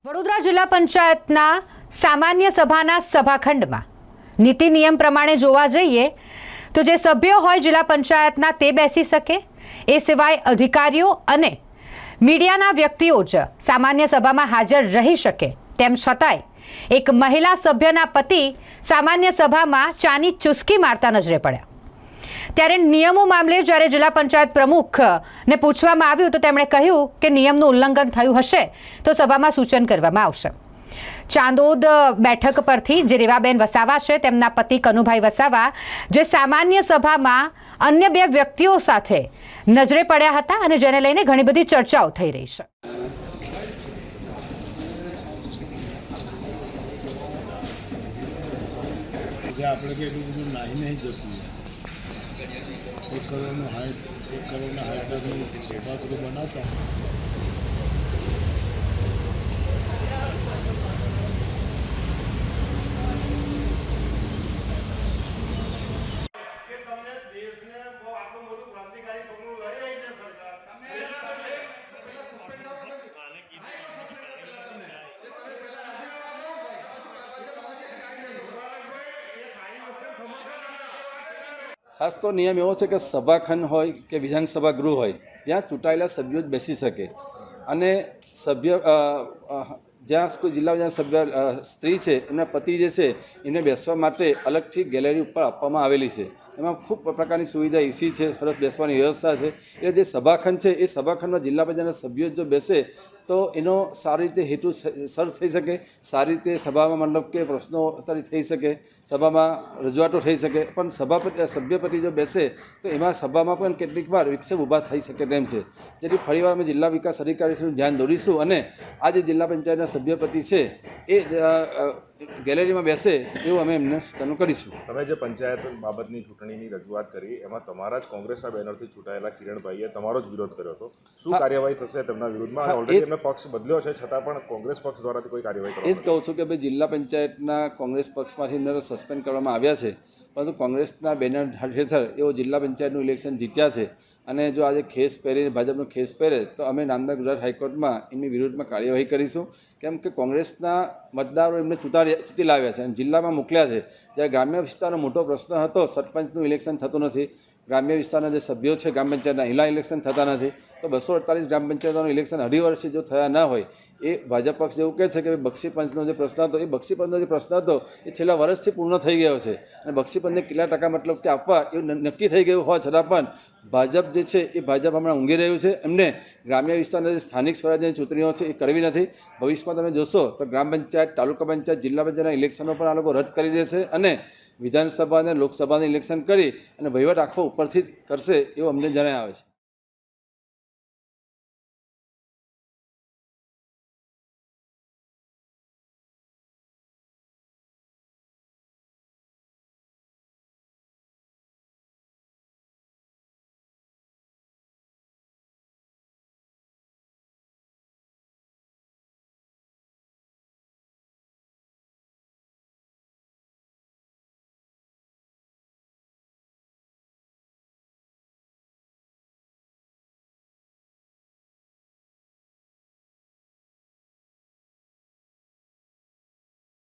વડોદરા જિલ્લા પંચાયતના સામાન્ય સભાના સભાખંડમાં નીતિ નિયમ પ્રમાણે જોવા જઈએ તો જે સભ્યો હોય જિલ્લા પંચાયતના તે બેસી શકે, એ સિવાય અધિકારીઓ અને મીડિયાના વ્યક્તિઓ જ સામાન્ય સભામાં હાજર રહી શકે। તેમ છતાંય એક મહિલા સભ્યના પતિ સામાન્ય સભામાં ચાની ચુસ્કી મારતા નજરે પડ્યા। ત્યારે નિયમો મામલે જ્યારે જિલ્લા પંચાયત પ્રમુખને પૂછવામાં આવ્યું તો તેમણે કહ્યું કે નિયમનું ઉલ્લંઘન થયું હશે તો સભામાં સૂચન કરવામાં આવશે। ચાંદોદ બેઠક પરથી જે રેવાબેન વસાવા છે તેમના પતિ કનુભાઈ વસાવા જે સામાન્ય સભામાં અન્ય બે વ્યક્તિઓ સાથે નજરે પડ્યા હતા અને જેને લઈને ઘણી બધી ચર્ચાઓ થઈ રહી છે। આપણે કે એટલું બધું નાહી નહીં જતું, 1 કરોડનું હાઈટનું સભાગૃહ બનાવતા ખાસ તો નિયમ એવો છે કે સભાખંડ હોય કે વિધાનસભા ગૃહ હોય ત્યાં ચૂંટાયેલા સભ્યો જ બેસી શકે અને સભ્ય જ્યાં કોઈ જિલ્લા સભ્ય સ્ત્રી છે એમના પતિ જે છે એમને બેસવા માટે અલગથી ગેલેરી ઉપર આપવામાં આવેલી છે। એમાં ખૂબ પ્રકારની સુવિધા એસી છે, સરસ બેસવાની વ્યવસ્થા છે। એ જે સભાખંડ છે એ સભાખંડમાં જિલ્લા પંચાયતના સભ્યો જો બેસે તો એનો સારી રીતે હેતુ સર થઈ શકે, સારી રીતે સભામાં મતલબ કે પ્રશ્નોત્તરી થઈ શકે, સભામાં રજૂઆતો થઈ શકે। પણ સભ્યપતિ જો બેસે તો એમાં સભામાં પણ કેટલીક વાર વિક્ષેપ ઊભા થઈ શકે તેમ છે, જેથી ફરીવાર અમે જિલ્લા વિકાસ અધિકારીશ્રીનું ધ્યાન દોરીશું અને આ જે જિલ્લા પંચાયતના સભ્યપતિ છે એ ગેલેરીમાં બેસે એવું અમે એમને સૂચનો કરીશું। તમે જે પંચાયત બાબતની ચૂંટણીની રજૂઆત કરી એમાં તમારા જ કોંગ્રેસના બેનરથી ચૂંટાયેલા કિરણભાઈએ તમારો જ વિરોધ કર્યો હતો, શું કાર્યવાહી થશે તેમના વિરુદ્ધમાં? ઓલરેડી એમને પક્ષ બદલ્યો છે છતાં પણ કોંગ્રેસ પક્ષ દ્વારાથી કોઈ કાર્યવાહી એ જ કહું છું કે ભાઈ જિલ્લા પંચાયતના કોંગ્રેસ પક્ષમાંથી એમને સસ્પેન્ડ કરવામાં આવ્યા છે, પરંતુ કોંગ્રેસના બેનર હેઠળ એઓ જિલ્લા પંચાયતનું ઇલેક્શન જીત્યા છે અને જો આજે ખેસ પહેરીને ભાજપનો ખેસ પહેરે તો અમે નામદાર ગુજરાત હાઈકોર્ટમાં એમની વિરુદ્ધમાં કાર્યવાહી કરીશું। કેમ કે કોંગ્રેસના મતદારો એમને ચૂંટી લાવ્યા છે અને જિલ્લામાં મોકલ્યા છે। જ્યારે ગ્રામ્ય વિસ્તારનો મોટો પ્રશ્ન હતો, સરપંચનું ઇલેક્શન થતું નથી, ગ્રામ્ય વિસ્તારના જે સભ્યો છે ગ્રામ પંચાયતના એના ઇલેક્શન થતા નથી, તો 248 ગ્રામ પંચાયતોનું ઇલેક્શન અઢી વર્ષે જો થયા ન હોય, એ ભાજપ પક્ષ એવું કહે છે કે બક્ષીપંચનો જે પ્રશ્ન હતો એ બક્ષીપંચનો જે પ્રશ્ન હતો એ છેલ્લા વર્ષથી પૂર્ણ થઈ ગયો છે અને બક્ષીપંચને કેટલા ટકા મતલબ કે આપવા એવું નક્કી થઈ ગયું હોવા છતાં પણ ભાજપ જે છે એ ભાજપ હમણાં ઊંઘી રહ્યું છે। એમને ગ્રામ્ય વિસ્તારના જે સ્થાનિક સ્વરાજ્યની ચૂંટણીઓ છે એ કરવી નથી। ભવિષ્યમાં તમે જોશો તો ગ્રામ પંચાયત, તાલુકા પંચાયત, જિલ્લા પંચાયતના ઇલેક્શનો પણ આ લોકો રદ કરી દેશે અને વિધાનસભા અને લોકસભાનું ઇલેક્શન કરી અને વહીવટ આખો ઉપરથી જ કરશે એવું અમને જણાય આવે છે।